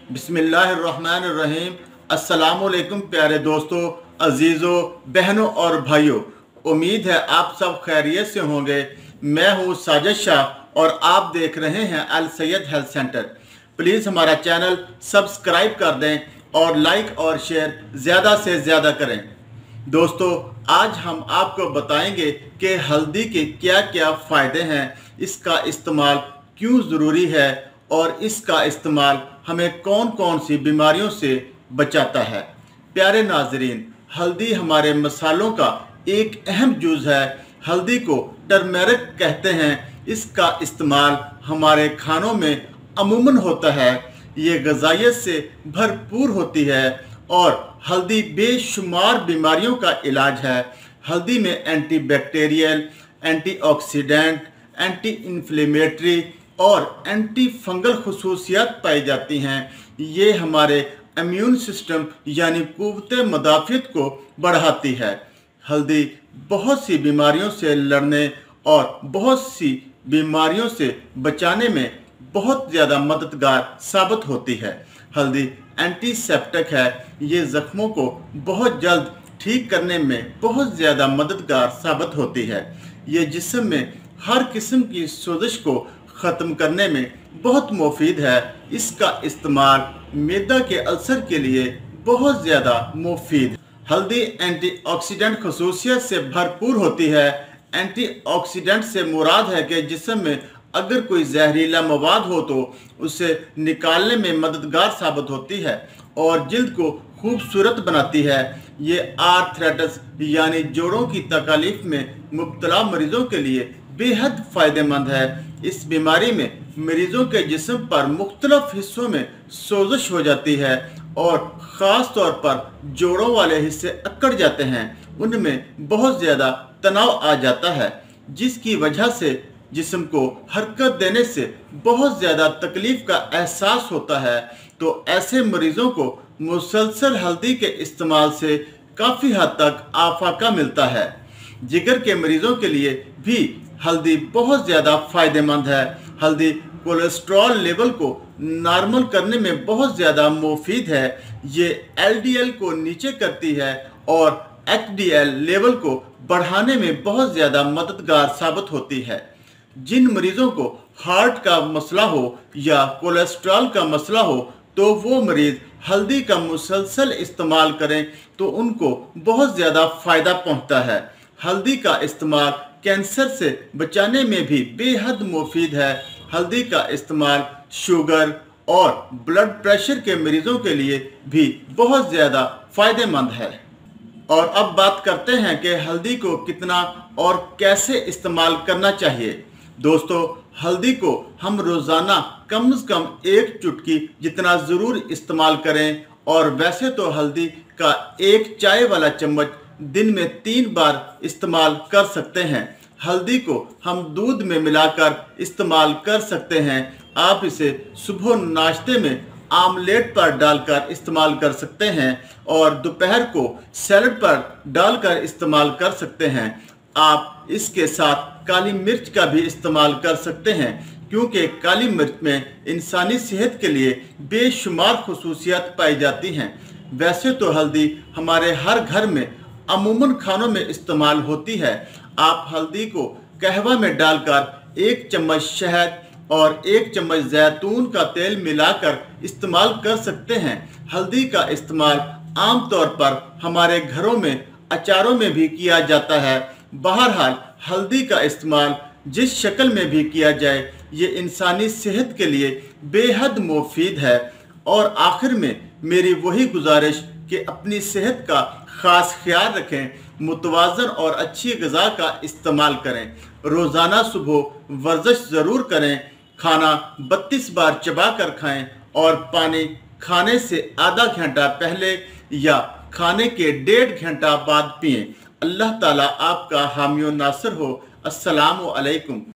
बिस्मिल्लाहिर्रहमानिर्रहीम। अस्सलामुअलैकुम प्यारे दोस्तों, अजीज़ों, बहनों और भाइयों। उम्मीद है आप सब खैरियत से होंगे। मैं हूँ साजिद शाह और आप देख रहे हैं अल सैयद हेल्थ सेंटर। प्लीज़ हमारा चैनल सब्सक्राइब कर दें और लाइक और शेयर ज़्यादा से ज़्यादा करें। दोस्तों, आज हम आपको बताएंगे कि हल्दी के क्या क्या फ़ायदे हैं, इसका इस्तेमाल क्यों ज़रूरी है और इसका इस्तेमाल हमें कौन कौन सी बीमारियों से बचाता है। प्यारे नाजरीन, हल्दी हमारे मसालों का एक अहम जुज़ है। हल्दी को टर्मेरिक कहते हैं। इसका इस्तेमाल हमारे खानों में अमूमन होता है। ये ग़िज़ाइयत से भरपूर होती है और हल्दी बेशुमार बीमारियों का इलाज है। हल्दी में anti bacterial, antioxidant, anti inflammatory और एंटी फंगल खुसूसियात पाई जाती हैं। ये हमारे इम्यून सिस्टम यानी क़ुव्वत मुदाफ़ियत को बढ़ाती है। हल्दी बहुत सी बीमारियों से लड़ने और बहुत सी बीमारियों से बचाने में बहुत ज़्यादा मददगार साबित होती है। हल्दी एंटीसेप्टिक है। ये ज़ख्मों को बहुत जल्द ठीक करने में बहुत ज़्यादा मददगार साबित होती है। ये जिस्म में हर किस्म की सोजिश को ख़त्म करने में बहुत मुफीद है। इसका इस्तेमाल मैदा के अल्सर के लिए बहुत ज़्यादा मुफीद। हल्दी एंटीऑक्सीडेंट खसूसियत से भरपूर होती है। एंटीऑक्सीडेंट से मुराद है कि जिस्म में अगर कोई जहरीला मवाद हो तो उसे निकालने में मददगार साबित होती है और जिल्द को खूबसूरत बनाती है। ये आर्थराइटिस यानी जोड़ों की तकलीफ में मुब्तला मरीजों के लिए बेहद फ़ायदेमंद है। इस बीमारी में मरीजों के जिस्म पर मुख्तलिफ हिस्सों में सोजिश हो जाती है और ख़ास तौर पर जोड़ों वाले हिस्से अकड़ जाते हैं। उनमें बहुत ज़्यादा तनाव आ जाता है, जिसकी वजह से जिस्म को हरकत देने से बहुत ज़्यादा तकलीफ़ का एहसास होता है। तो ऐसे मरीज़ों को मुसलसल हल्दी के इस्तेमाल से काफ़ी हद तक आफाका मिलता है। जिगर के मरीज़ों के लिए भी हल्दी बहुत ज़्यादा फ़ायदेमंद है। हल्दी कोलेस्ट्रॉल लेवल को नॉर्मल करने में बहुत ज़्यादा मुफीद है। ये LDL को नीचे करती है और HDL लेवल को बढ़ाने में बहुत ज़्यादा मददगार साबित होती है। जिन मरीज़ों को हार्ट का मसला हो या कोलेस्ट्रॉल का मसला हो तो वो मरीज़ हल्दी का मुसलसल इस्तेमाल करें तो उनको बहुत ज़्यादा फ़ायदा पहुंचता है। हल्दी का इस्तेमाल कैंसर से बचाने में भी बेहद मुफीद है। हल्दी का इस्तेमाल शुगर और ब्लड प्रेशर के मरीज़ों के लिए भी बहुत ज़्यादा फ़ायदेमंद है। और अब बात करते हैं कि हल्दी को कितना और कैसे इस्तेमाल करना चाहिए। दोस्तों, हल्दी को हम रोज़ाना कम से कम एक चुटकी जितना ज़रूर इस्तेमाल करें और वैसे तो हल्दी का एक चाय वाला चम्मच दिन में 3 बार इस्तेमाल कर सकते हैं। हल्दी को हम दूध में मिलाकर इस्तेमाल कर सकते हैं। आप इसे सुबह नाश्ते में आमलेट पर डालकर इस्तेमाल कर सकते हैं और दोपहर को सैलड पर डालकर इस्तेमाल कर सकते हैं। आप इसके साथ काली मिर्च का भी इस्तेमाल कर सकते हैं, क्योंकि काली मिर्च में इंसानी सेहत के लिए बेशुमार खुसूसियात पाई जाती हैं। वैसे तो हल्दी हमारे हर घर में अमूमन खानों में इस्तेमाल होती है। आप हल्दी को कहवा में डालकर 1 चम्मच शहद और 1 चम्मच जैतून का तेल मिलाकर इस्तेमाल कर सकते हैं। हल्दी का इस्तेमाल आमतौर पर हमारे घरों में अचारों में भी किया जाता है। बहरहाल हल्दी का इस्तेमाल जिस शक्ल में भी किया जाए, ये इंसानी सेहत के लिए बेहद मुफीद है। और आखिर में मेरी वही गुजारिश कि अपनी सेहत का ख़ास ख्याल रखें, मुतवाज़न और अच्छी ग़िज़ा का इस्तेमाल करें। रोज़ाना सुबह वर्जिश ज़रूर करें। खाना 32 बार चबा कर खाएँ और पानी खाने से आधा घंटा पहले या खाने के 1.5 घंटा बाद पिएँ। अल्लाह ताला आपका हामी और नासिर हो। अस्सलामु अलैकुम।